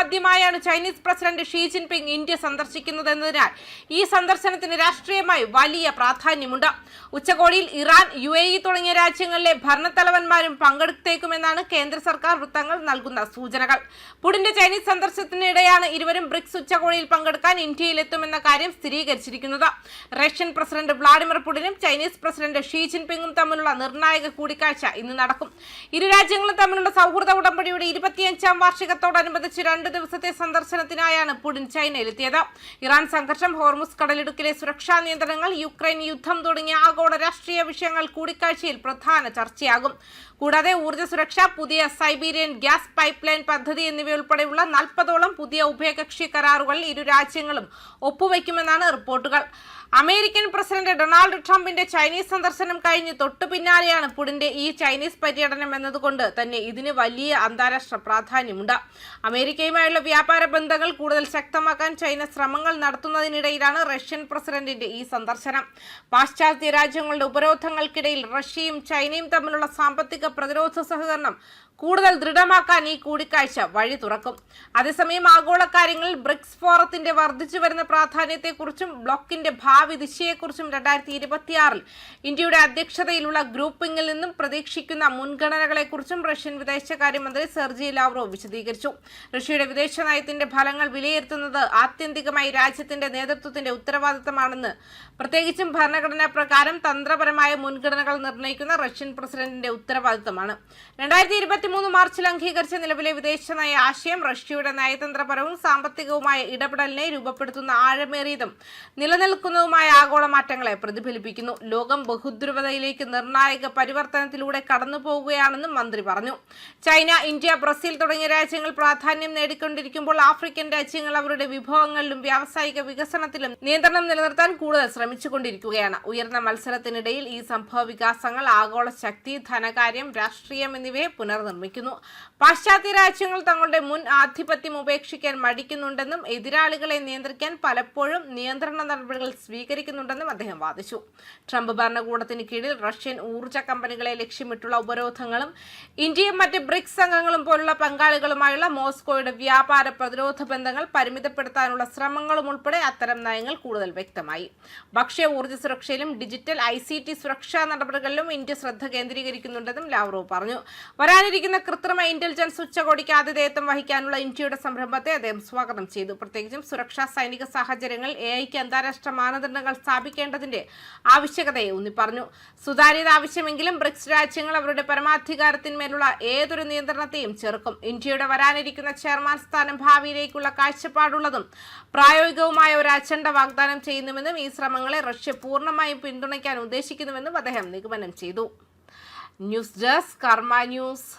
ആദ്യമായാണ് Chinese president Xi Jinping India സന്ദർശിക്കുന്നതെന്നതിനാൽ ഈ സന്ദർശനത്തിന് രാഷ്ട്രീയമായി വലിയ പ്രാധാന്യമുണ്ട്. ഉച്ചകോടിയിൽ ഇറാൻ, UAE തുടങ്ങിയ രാജ്യങ്ങളിലെ ഭരണത്തലവന്മാരും പങ്കെടുത്തേക്കുമെന്നാണ് കേന്ദ്ര സർക്കാർ വൃത്തങ്ങൾ നൽകുന്ന സൂചനകൾ. പുടിന്റെ ചൈനീസ് സന്ദർശനത്തിനിടെയാണ് ഇരുവരും ബ്രിക്സ് ഉച്ചകോടിയിൽ പങ്കെടുക്കാൻ ഇന്ത്യയിലെത്തുമെന്ന കാര്യം സ്ഥിരീകരിച്ചിരിക്കുന്നത്. റഷ്യൻ പ്രസിഡന്റ് വ്ളാഡിമിർ പുടിനും ചൈനീസ് പ്രസിഡന്റ് ഷീ ജിൻപിങ്ങും തമ്മിലുള്ള നിർണായക കൂടിക്കാഴ്ച ഇന്ന് നടക്കും. ഇരു രാജ്യങ്ങളും തമ്മിലുള്ള സൗഹൃദ ഉടമ്പടിയുടെ 25ാം വാർഷികത്തോടനുബന്ധിച്ച് 2 ദിവസത്തെ സന്ദർശനത്തിനായാണ് പുടിൻ ചൈനയിലെത്തിയത്. ഇറാൻ സംഘർഷം, ഹോർമുസ് കടലിടുക്കിലെ സുരക്ഷാ നിയന്ത്രണങ്ങൾ, യുക്രൈൻ യുദ്ധം തുടങ്ങിയ ആഗോള രാഷ്ട്രീയ വിഷയങ്ങൾ കൂടിക്കാഴ്ചയിൽ പ്രധാന ചർച്ചയാകും. കൂടാതെ ഊർജ്ജ സുരക്ഷ, പുതിയ സൈബീരിയൻ ഗ്യാസ് പൈപ്പ് ലൈൻ പദ്ധതി എന്നിവയുൾപ്പെടെയുള്ള 40ഓളം പുതിയ ഉഭയകക്ഷി കരാറുകൾ ഇരു രാജ്യങ്ങളും ഒപ്പുവയ്ക്കുമെന്നാണ് റിപ്പോർട്ടുകൾ. അമേരിക്കൻ പ്രസിഡന്റ് ഡൊണാൾഡ് ട്രംപിന്റെ ചൈനീസ് സന്ദർശനം കഴിഞ്ഞ് തൊട്ടു പിന്നാലെയാണ് പുടിന്റെ ഈ ചൈനീസ് പര്യടനം എന്നതുകൊണ്ട് തന്നെ ഇതിന് വലിയ അന്താരാഷ്ട്ര പ്രാധാന്യമുണ്ട്. അമേരിക്കയുമായുള്ള വ്യാപാര ബന്ധങ്ങൾ കൂടുതൽ ശക്തമാക്കാൻ ചൈന ശ്രമങ്ങൾ നടത്തുന്നതിനിടയിലാണ് റഷ്യൻ പ്രസിഡന്റിന്റെ ഈ സന്ദർശനം. പാശ്ചാത്യ രാജ്യങ്ങളുടെ ഉപരോധങ്ങൾക്കിടയിൽ റഷ്യയും ചൈനയും തമ്മിലുള്ള സാമ്പത്തിക പ്രതിരോധ സഹകരണം കൂടുതൽ ദൃഢമാക്കാൻ ഈ കൂടിക്കാഴ്ച വഴി തുറക്കും. അതേസമയം ആഗോള കാര്യങ്ങളിൽ ബ്രിക്സ് ഫോറത്തിന്റെ വർദ്ധിച്ചു വരുന്ന പ്രാധാന്യത്തെക്കുറിച്ചും ബ്ലോക്കിന്റെ ഭാവി ദിശയെക്കുറിച്ചും 2026 ഇന്ത്യയുടെ അധ്യക്ഷതയിലുള്ള ഗ്രൂപ്പിംഗിൽ നിന്നും പ്രതീക്ഷിക്കുന്ന മുൻഗണനകളെക്കുറിച്ചും റഷ്യൻ വിദേശകാര്യമന്ത്രി സെർജി ലാവ്റോവ് വിശദീകരിച്ചു. റഷ്യയുടെ വിദേശ നയത്തിന്റെ ഫലങ്ങൾ വിലയിരുത്തുന്നത് ആത്യന്തികമായി രാജ്യത്തിന്റെ നേതൃത്വത്തിന്റെ ഉത്തരവാദിത്തമാണെന്ന്, പ്രത്യേകിച്ചും ഭരണഘടനാ പ്രകാരം തന്ത്രപരമായ മുൻഗണനകൾ നിർണ്ണയിക്കുന്ന റഷ്യൻ പ്രസിഡന്റിന്റെ ഉത്തരവാദിത്തമാണ്. 2023 മാർച്ചിൽ അംഗീകരിച്ച നിലവിലെ വിദേശ നയ ആശയം റഷ്യയുടെ നയതന്ത്രപരവും സാമ്പത്തികവുമായ ഇടപെടലിനെ രൂപപ്പെടുത്തുന്ന ആഴമേറിയതും നിലനിൽക്കുന്നതുമായ ആഗോള മാറ്റങ്ങളെ പ്രതിഫലിപ്പിക്കുന്നു. ലോകം ബഹുദ്രുവതയിലേക്ക് നിർണായക പരിവർത്തനത്തിലൂടെ കടന്നുപോകുകയാണെന്നും മന്ത്രി പറഞ്ഞു. ചൈന, ഇന്ത്യ, ബ്രസീൽ തുടങ്ങിയ രാജ്യങ്ങൾ പ്രാധാന്യം നേടിക്കൊണ്ടിരിക്കുമ്പോൾ ആഫ്രിക്കൻ രാജ്യങ്ങൾ അവരുടെ വിഭവങ്ങളിലും വ്യാവസായിക വികസനത്തിലും നിയന്ത്രണം നിലനിർത്താൻ കൂടുതൽ ശ്രമിച്ചുകൊണ്ടിരിക്കുകയാണ്. ഉയർന്ന മത്സരത്തിനിടയിൽ ഈ സംഭവ വികാസങ്ങൾ ആഗോള ശക്തി, ധനകാര്യം, രാഷ്ട്രീയം എന്നിവയെ പുനർനിർമ്മിക്കുന്നു. പാശ്ചാത്യ രാജ്യങ്ങൾ തങ്ങളുടെ മുൻ ആധിപത്യം ഉപേക്ഷിക്കാൻ മടിക്കുന്നുണ്ടെന്നും എതിരാളികളെ നിയന്ത്രിക്കാൻ പലപ്പോഴും നിയന്ത്രണ നടപടികൾ സ്വീകരിക്കുന്നുണ്ടെന്നും അദ്ദേഹം വാദിച്ചു. ട്രംപ് ഭരണകൂടത്തിന് കീഴിൽ റഷ്യൻ ഊർജ്ജ കമ്പനികളെ ലക്ഷ്യമിട്ടുള്ള ഉപരോധങ്ങളും ഇന്ത്യയും മറ്റ് ബ്രിക്സ് അംഗങ്ങളും പോലുള്ള പങ്കാളികളുമായുള്ള മോസ്കോയുടെ വ്യാപാര പ്രതിരോധ ബന്ധങ്ങൾ പരിമിതപ്പെടുത്താനുള്ള ശ്രമങ്ങളും ഉൾപ്പെടെ അത്തരം നയങ്ങൾ കൂടുതൽ വ്യക്തമായി. ഭക്ഷ്യ ഊർജ്ജ സുരക്ഷയിലും ഡിജിറ്റൽ ICT സുരക്ഷാ നടപടികളിലും ഇന്ത്യ ശ്രദ്ധ കേന്ദ്രീകരിക്കുന്നുണ്ടെന്നും ലാവ്റോവ് പറഞ്ഞു. വരാനിരിക്കുന്ന കൃത്രിമ ഇന്റലിജൻസ് ഉച്ചകോടിക്ക് ആതിഥേയത്വം വഹിക്കാനുള്ള ഇന്ത്യയുടെ സംരംഭത്തെ അദ്ദേഹം സ്വാഗതം ചെയ്തു. പ്രത്യേകിച്ചും സുരക്ഷാ സൈനിക സാഹചര്യങ്ങളിൽ AIക്ക് അന്താരാഷ്ട്ര മാനദണ്ഡങ്ങൾ സ്ഥാപിക്കേണ്ടതിന്റെ ആവശ്യകതയെ ഊന്നിപ്പറഞ്ഞു. സുതാര്യത ആവശ്യമെങ്കിലും ബ്രിക്സ് രാജ്യങ്ങൾ അവരുടെ പരമാധികാരത്തിന്മേലുള്ള ഏതൊരു നിയന്ത്രണത്തെയും ചെറുക്കും. ഇന്ത്യയുടെ വരാനിരിക്കുന്ന ചെയർമാൻ സ്ഥാനം ഭാവിയിലേക്കുള്ള കാഴ്ചപ്പാടുള്ളതും പ്രായോഗികവുമായ ഒരു അജണ്ട വാഗ്ദാനം ചെയ്യുന്നുവെന്നും ഈ ശ്രമങ്ങളെ റഷ്യ പൂർണ്ണമായും പിന്തുണയ്ക്കാൻ ഉദ്ദേശിക്കുന്നുവെന്നും അദ്ദേഹം നിഗമനം ചെയ്തു. ന്യൂസ് ഡെസ്ക് കർമ്മ ന്യൂസ്.